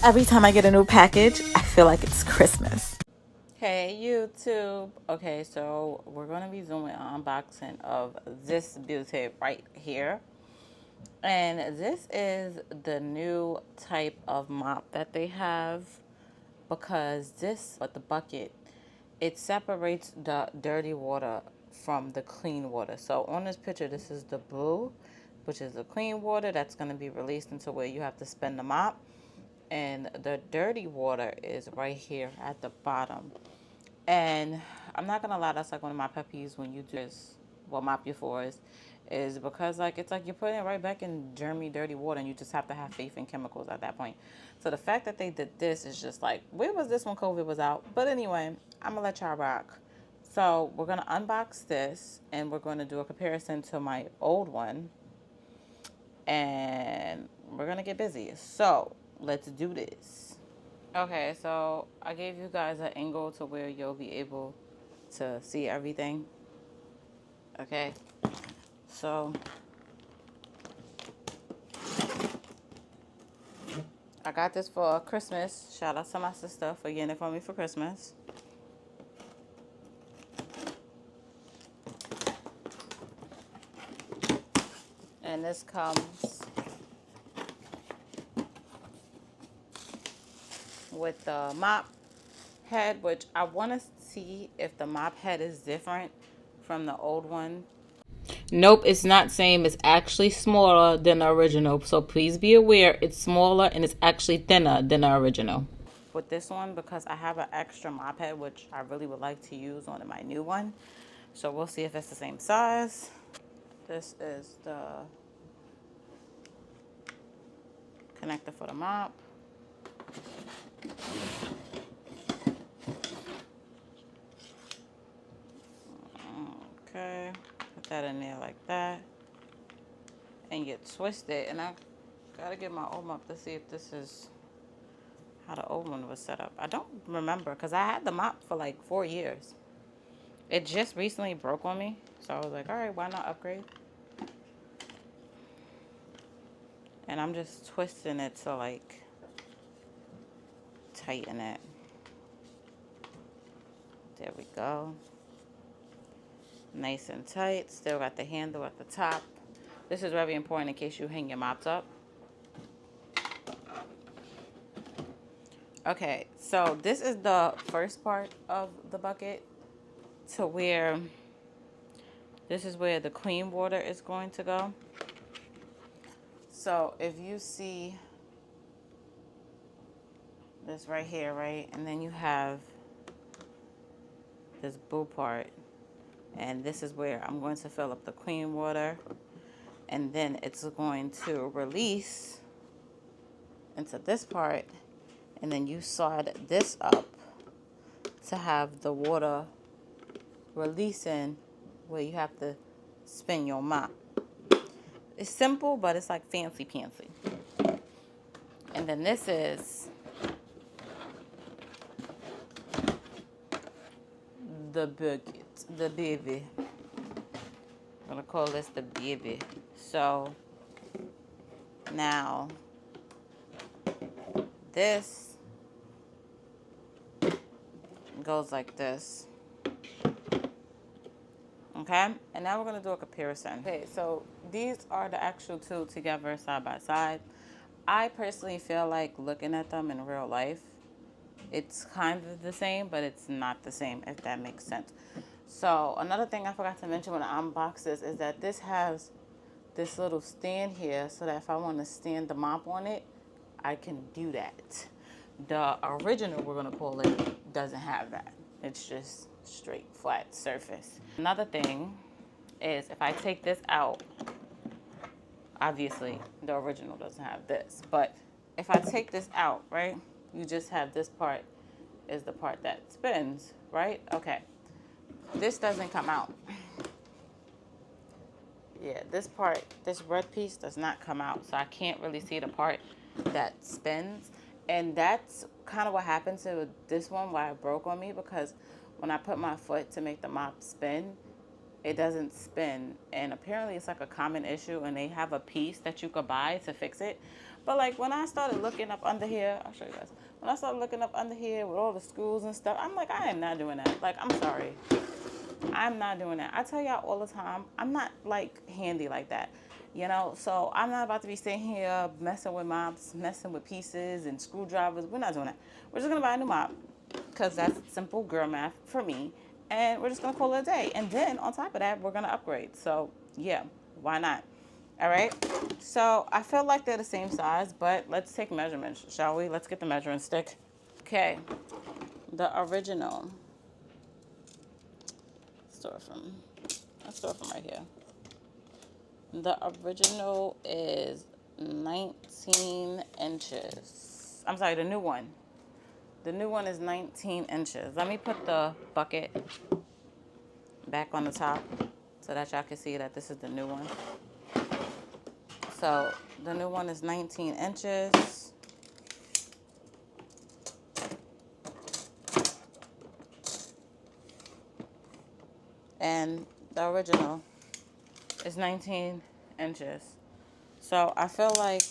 Every time I get a new package, I feel like it's Christmas. Hey YouTube. Okay, so we're going to be doing an unboxing of this beauty right here. And this is the new type of mop that they have, because but the bucket, it separates the dirty water from the clean water. So on this picture, this is the blue, which is the clean water that's going to be released into where you have to spin the mop. And the dirty water is right here at the bottom. And I'm not gonna lie, that's like one of my pet peeves when you do this, well, mop your floors, is because like it's like you're putting it right back in germy, dirty water, and you just have to have faith in chemicals at that point. So the fact that they did this is just like, where was this when COVID was out? But anyway, I'm gonna let y'all rock. So we're gonna unbox this, and we're gonna do a comparison to my old one, and we're gonna get busy. So let's do this. Okay, so I gave you guys an angle to where you'll be able to see everything. Okay, so I got this for Christmas. Shout out to my sister for getting it for me for Christmas. And this comes with the mop head, which I want to see if the mop head is different from the old one. Nope, it's not same. It's actually smaller than the original. So please be aware, it's smaller and it's actually thinner than the original. With this one, because I have an extra mop head, which I really would like to use on my new one. So we'll see if it's the same size. This is the connector for the mop. Okay, put that in there like that. And you twist it. And I gotta get my old mop to see if this is how the old one was set up. I don't remember, because I had the mop for like 4 years. It just recently broke on me. So I was like, all right, why not upgrade? And I'm just twisting it to like tighten it. There we go. Nice and tight. Still got the handle at the top. This is very important in case you hang your mops up. Okay, so this is the first part of the bucket, to where this is where the clean water is going to go. So if you see this right here, right, and then you have this blue part, and this is where I'm going to fill up the clean water, and then it's going to release into this part, and then you slide this up to have the water releasing where you have to spin your mop. It's simple, but it's like fancy pantsy. And then this is the bucket, the baby. I'm gonna call this the baby. So now this goes like this. Okay, and now we're gonna do a comparison. Okay, so these are the actual two together side by side. I personally feel like looking at them in real life, it's kind of the same, but it's not the same, if that makes sense. So another thing I forgot to mention when I unboxed this is that this has this little stand here, so that if I want to stand the mop on it, I can do that. The original, we're gonna call it, doesn't have that. It's just straight flat surface. Another thing is, if I take this out, obviously the original doesn't have this, but if I take this out, right, you just have this part is the part that spins, right? Okay, this doesn't come out. Yeah, this part, this red piece does not come out, so I can't really see the part that spins. And that's kind of what happened to this one, why it broke on me, because when I put my foot to make the mop spin, it doesn't spin. And apparently it's like a common issue, and they have a piece that you could buy to fix it, But like when I started looking up under here, I'll show you guys. When I started looking up under here with all the screws and stuff, I'm like, I am not doing that. Like, I'm sorry. I'm not doing that. I tell y'all all the time, I'm not like handy like that. You know, so I'm not about to be sitting here messing with mops, messing with pieces and screwdrivers. We're not doing that. We're just gonna buy a new mop because that's simple girl math for me. And we're just gonna call it a day. And then on top of that, we're gonna upgrade. So yeah, why not? All right. So I feel like they're the same size, but let's take measurements, shall we? Let's get the measuring stick. Okay. The original. Let's start from right here. The original is 19 inches. I'm sorry, the new one. The new one is 19 inches. Let me put the bucket back on the top so that y'all can see that this is the new one. So the new one is 19 inches. And the original is 19 inches. So I feel like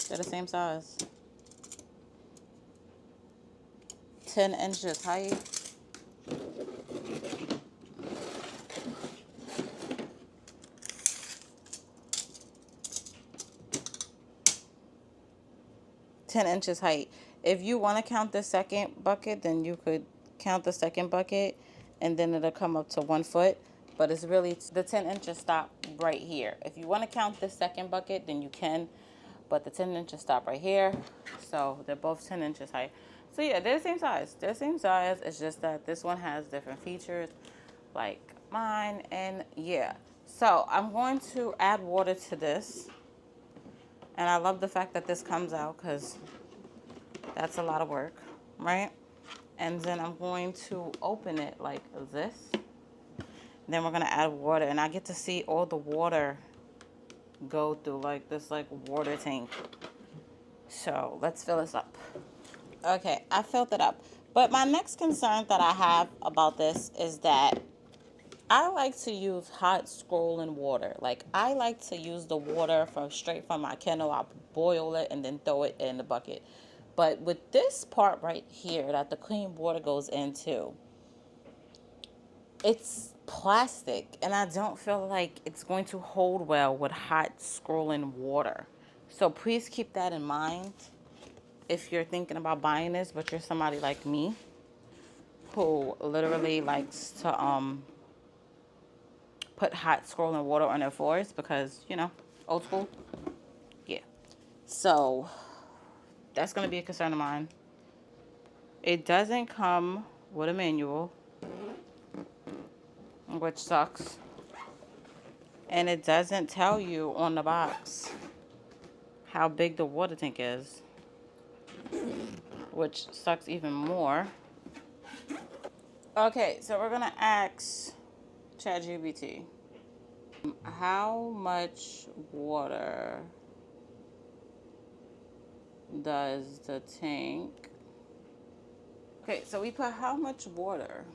they're the same size. 10 inches height. If you want to count the second bucket, then you could count the second bucket and then it'll come up to 1 foot. But it's really the 10 inches stop right here. If you want to count the second bucket, then you can. But the 10 inches stop right here. So they're both 10 inches high. So yeah, they're the same size. They're the same size. It's just that this one has different features like mine. And yeah. So I'm going to add water to this. And I love the fact that this comes out because that's a lot of work, right? And then I'm going to open it like this. Then we're going to add water. And I get to see all the water go through like this like water tank. So let's fill this up. Okay, I filled it up. But my next concern that I have about this is that I like to use hot scrolling water. Like I like to use the water from straight from my kennel. I boil it and then throw it in the bucket. But with this part right here that the clean water goes into, it's plastic and I don't feel like it's going to hold well with hot scrolling water. So please keep that in mind if you're thinking about buying this, but you're somebody like me who literally likes to put hot scrolling water on their floors because, you know, old school. Yeah. So that's going to be a concern of mine. It doesn't come with a manual, which sucks. And it doesn't tell you on the box how big the water tank is, which sucks even more. Okay, so we're going to ask ChatGPT. How much water does the tank... Okay, so we put how much water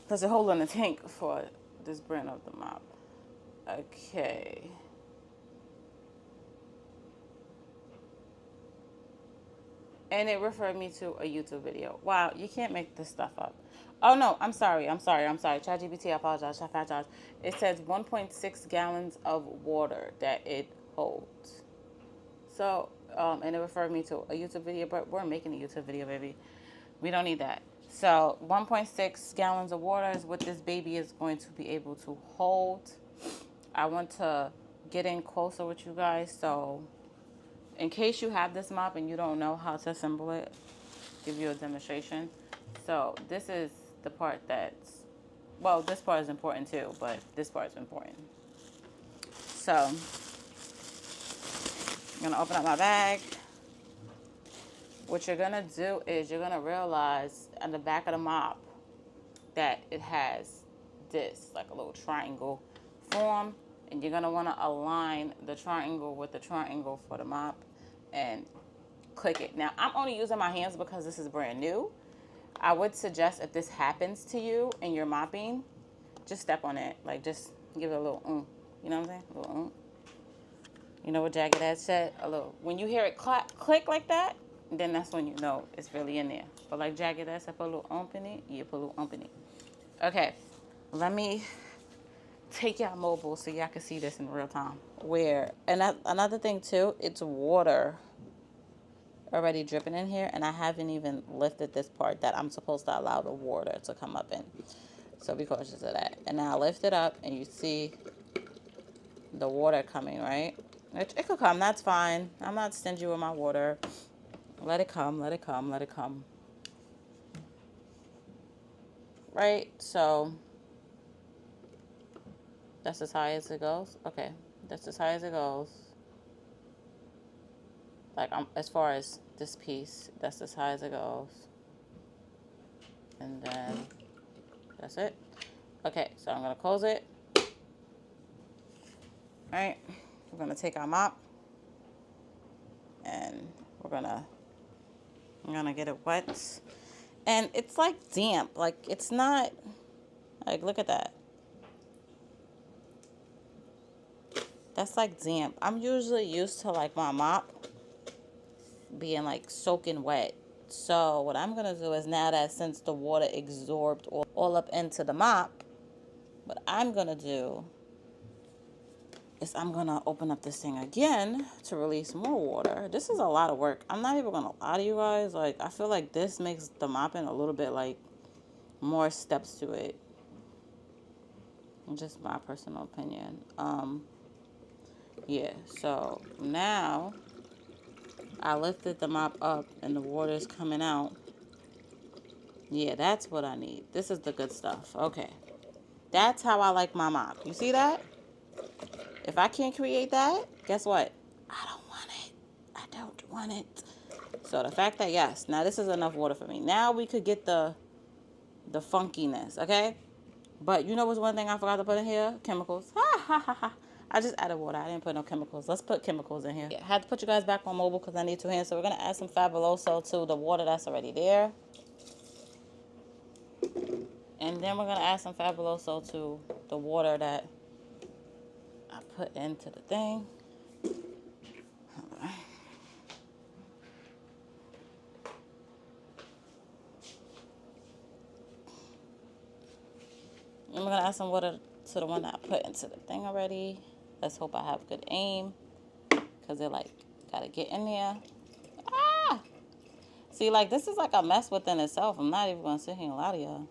does it hold on the tank for this brand of the mop? Okay. And it referred me to a YouTube video. Wow, you can't make this stuff up. Oh, no, I'm sorry. ChatGPT, I apologize. It says 1.6 gallons of water that it holds. So, and it referred me to a YouTube video, but we're making a YouTube video, baby. We don't need that. So, 1.6 gallons of water is what this baby is going to be able to hold. I want to get in closer with you guys, so in case you have this mop and you don't know how to assemble it, give you a demonstration. So this is the part that's, well, this part is important too, but this part is important. So I'm gonna open up my bag. What you're gonna do is you're gonna realize on the back of the mop that it has this, like a little triangle form, and you're gonna wanna align the triangle with the triangle for the mop and click it. Now, I'm only using my hands because this is brand new. I would suggest if this happens to you and you're mopping, just step on it. Like, just give it a little you know what I'm saying? A little You know what jagged edge said? A little. When you hear it click like that, then that's when you know it's really in there. But like jagged edge, I put a little ump in it. Yeah, put a little ump in it. Okay, let me take y'all mobile so y'all can see this in real time. And another thing too, it's water already dripping in here, and I haven't even lifted this part that I'm supposed to allow the water to come up in. So be cautious of that. And now I lift it up, and you see the water coming, right? It could come, that's fine. I'm not stingy with my water. Let it come, let it come, let it come. Right, so that's as high as it goes. Okay, that's as high as it goes. Like, as far as this piece, that's as high as it goes. And then that's it. Okay, so I'm gonna close it. All right, we're gonna take our mop and I'm gonna get it wet. And it's like damp, like it's not, like look at that. That's like damp. I'm usually used to like my mop being like soaking wet. So what I'm gonna do is, now that since the water absorbed all up into the mop, what I'm gonna do is I'm gonna open up this thing again to release more water. This is a lot of work. I'm not even gonna lie to you guys. Like, I feel like this makes the mopping a little bit like more steps to it. Just my personal opinion. Yeah, so now I lifted the mop up and the water is coming out. Yeah, that's what I need. This is the good stuff. Okay. That's how I like my mop. You see that? If I can't create that, guess what? I don't want it. I don't want it. So the fact that, yes, now this is enough water for me. Now we could get the funkiness, okay? But you know what's one thing I forgot to put in here? Chemicals. Ha ha ha ha. I just added water. I didn't put no chemicals. Let's put chemicals in here. Yeah, I had to put you guys back on mobile because I need two hands. So we're going to add some Fabuloso to the water that's already there. And then we're going to add some Fabuloso to the water that I put into the thing. And we're going to add some water to the one that I put into the thing already. Let's hope I have good aim, because they're like, got to get in there. Ah! See, like, this is like a mess within itself. I'm not even going to sit here and lie to y'all.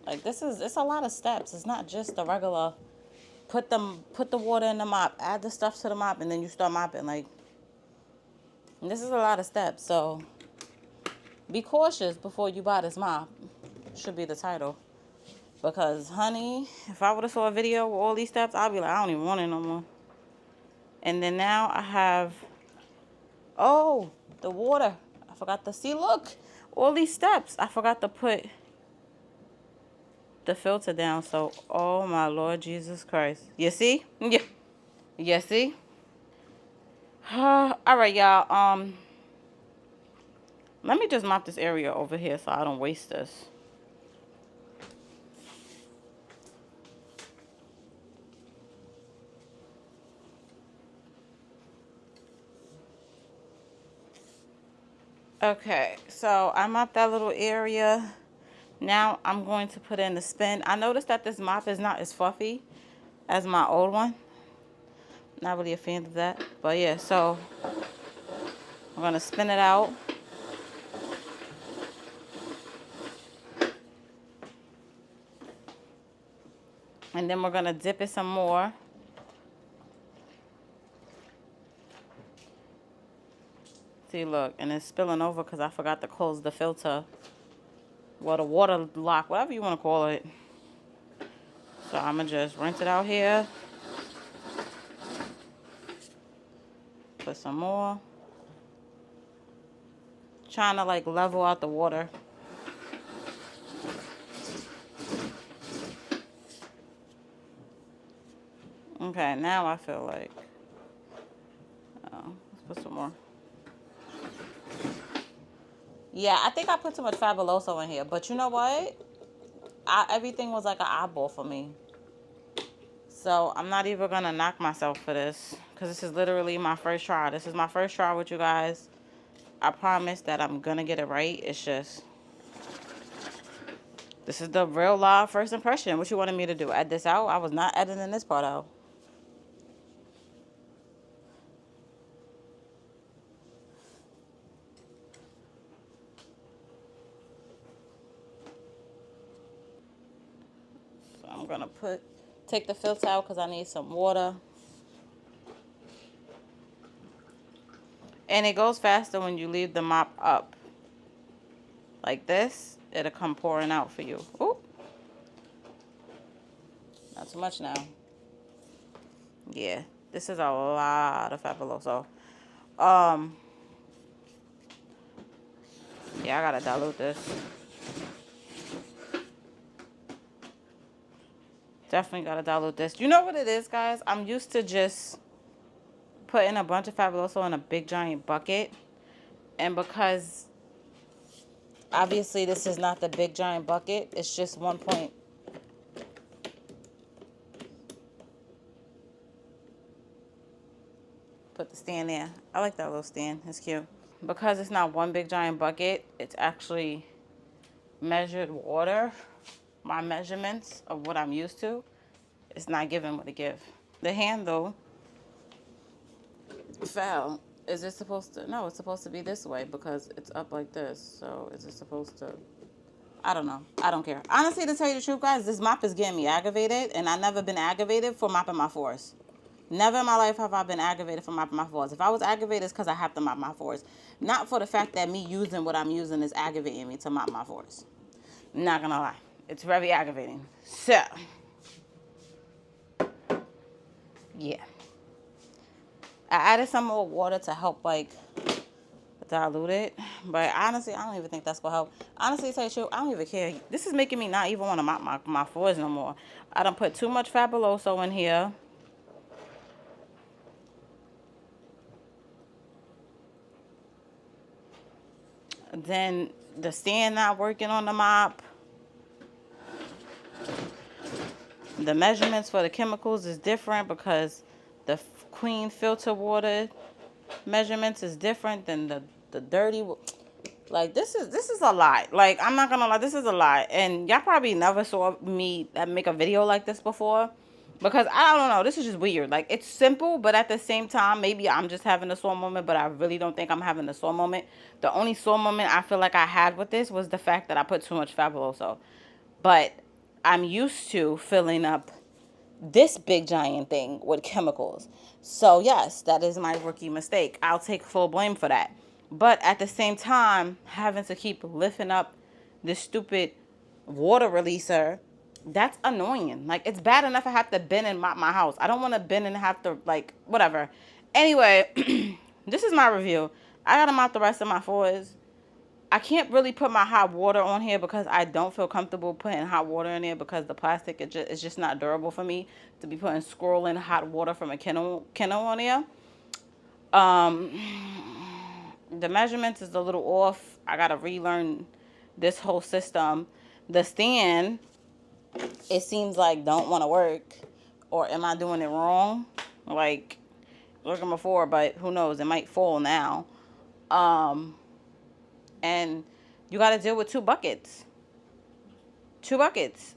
Like, it's a lot of steps. It's not just the regular, put the water in the mop, add the stuff to the mop, and then you start mopping. Like, this is a lot of steps. So, be cautious before you buy this mop. Should be the title. Because, honey, if I would have saw a video with all these steps, I'd be like, I don't even want it no more. And then now I have, oh, the water. I forgot to see, look, all these steps. I forgot to put the filter down. So, oh my Lord Jesus Christ. You see? Yeah. You see? All right, y'all. Let me just mop this area over here so I don't waste this. Okay, so I mopped that little area. Now I'm going to put in the spin. I noticed that this mop is not as fluffy as my old one. Not really a fan of that. But yeah, so I'm going to spin it out. And then we're going to dip it some more. See, look, and it's spilling over because I forgot to close the filter. Well, the water lock, whatever you want to call it. So I'm going to just rinse it out here. Put some more. Trying to like level out the water. Okay, now I feel like, let's put some more. Yeah, I think I put too much Fabuloso in here, but you know what? Everything was like an eyeball for me. So I'm not even gonna knock myself for this, because this is literally my first try. This is my first try with you guys. I promise that I'm gonna get it right. It's just, this is the real live first impression. What you wanted me to do? Edit this out? I was not editing this part out. So I'm gonna take the filter out because I need some water. And it goes faster when you leave the mop up. Like this, it'll come pouring out for you. Ooh. Not too much now. Yeah, this is a lot of Fabuloso. Yeah, I gotta dilute this. Definitely gotta dilute this. You know what it is, guys? I'm used to just putting a bunch of Fabuloso in a big giant bucket. And because obviously this is not the big giant bucket, it's just 1 point. Put the stand there. I like that little stand. It's cute. Because it's not one big giant bucket, it's actually measured water. My measurements of what I'm used to, it's not giving what it give. The handle fell. Is it supposed to? No, it's supposed to be this way because it's up like this. So is it supposed to? I don't know. I don't care. Honestly, to tell you the truth, guys, this mop is getting me aggravated, and I've never been aggravated for mopping my floors. Never in my life have I been aggravated for mopping my floors. If I was aggravated, it's because I have to mop my floors. Not for the fact that me using what I'm using is aggravating me to mop my floors. Not gonna lie. It's very aggravating. So, yeah. I added some more water to help, like, dilute it. But honestly, I don't even think that's gonna help. Honestly, to tell you the truth, I don't even care. This is making me not even want to mop my floors no more. I done put too much Fabuloso in here. Then the stand not working on the mop. The measurements for the chemicals is different because the clean filter water measurements is different than the dirty. Like, this is a lot. Like, I'm not gonna lie, this is a lot. And y'all probably never saw me make a video like this before, because I don't know, this is just weird. Like, it's simple, but at the same time, maybe I'm just having a sore moment, but I really don't think I'm having a sore moment. The only sore moment I feel like I had with this was the fact that I put too much Fabuloso. But I'm used to filling up this big giant thing with chemicals. So yes, that is my rookie mistake. I'll take full blame for that. But at the same time, having to keep lifting up this stupid water releaser, that's annoying. Like, it's bad enough I have to bend and mop my house. I don't want to bend and have to, like, whatever. Anyway, this is my review. I gotta mop the rest of my floors. I can't really put my hot water on here because I don't feel comfortable putting hot water in there because the plastic is just not durable for me to be putting scrolling hot water from a kennel on there. The measurements is a little off. I gotta relearn this whole system. The stand, it seems like don't want to work, or am I doing it wrong? Like, looking before, but who knows? It might fall now. And you got to deal with 2 buckets. 2 buckets.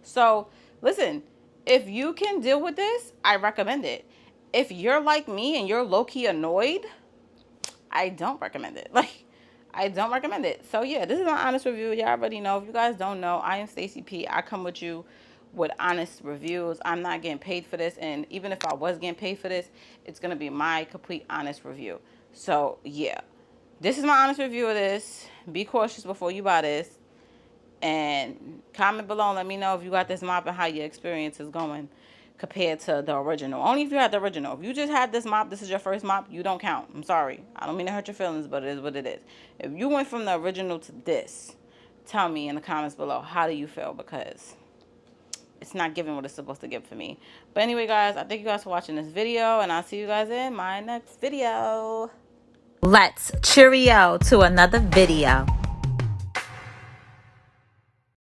So, listen, if you can deal with this, I recommend it. If you're like me and you're low-key annoyed, I don't recommend it. Like, I don't recommend it. So, yeah, this is my honest review. Y'all already know. If you guys don't know, I am Stacey P. I come with you with honest reviews. I'm not getting paid for this. And even if I was getting paid for this, it's going to be my complete honest review. So, yeah. This is my honest review of this. Be cautious before you buy this. And comment below and let me know if you got this mop and how your experience is going compared to the original. Only if you had the original. If you just had this mop, this is your first mop, you don't count. I'm sorry. I don't mean to hurt your feelings, but it is what it is. If you went from the original to this, tell me in the comments below, how do you feel? Because it's not giving what it's supposed to give for me. But anyway, guys, I thank you guys for watching this video, and I'll see you guys in my next video. Let's cheerio to another video.